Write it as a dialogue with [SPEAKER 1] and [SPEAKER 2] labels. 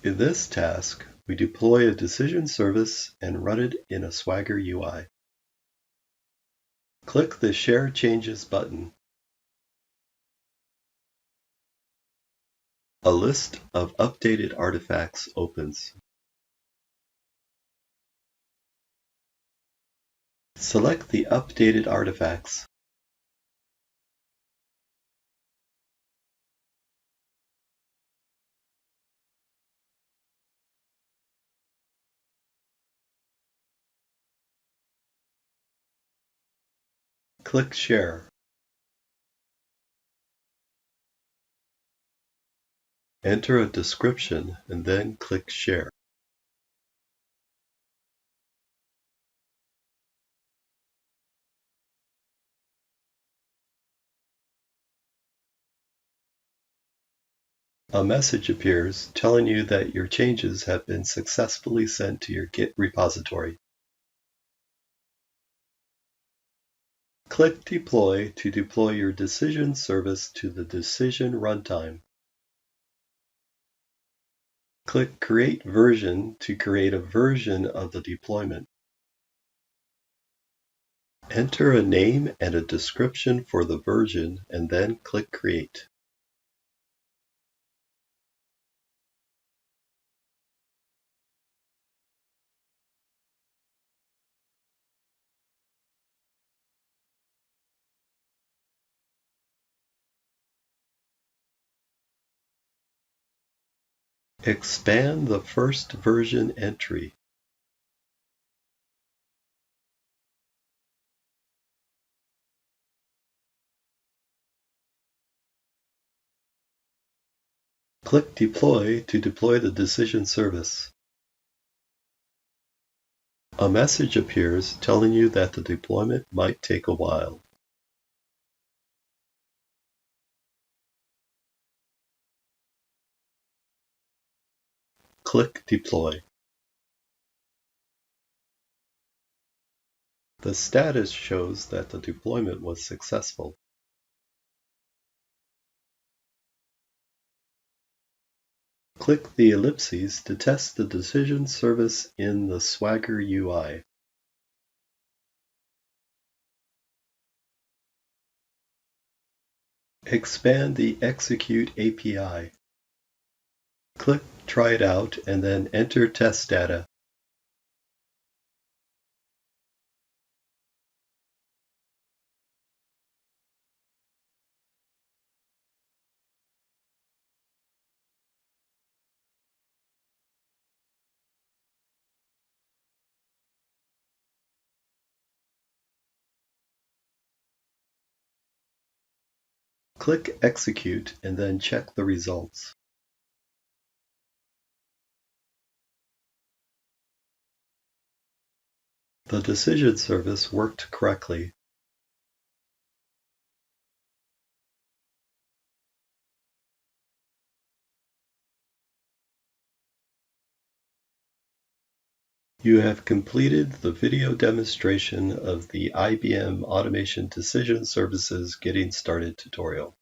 [SPEAKER 1] In this task, we deploy a decision service and run it in a Swagger UI. Click the Share Changes button. A list of updated artifacts opens. Select the updated artifacts. Click Share. Enter a description and then click Share. A message appears telling you that your changes have been successfully sent to your Git repository. Click Deploy to deploy your decision service to the decision runtime. Click Create Version to create a version of the deployment. Enter a name and a description for the version and then click Create. Expand the first version entry. Click Deploy to deploy the decision service. A message appears telling you that the deployment might take a while. Click Deploy. The status shows that the deployment was successful. Click the ellipses to test the decision service in the Swagger UI. Expand the Execute API. Click Try it out and then enter test data. Click Execute and then check the results. The decision service worked correctly. You have completed the video demonstration of the IBM Automation Decision Services Getting Started tutorial.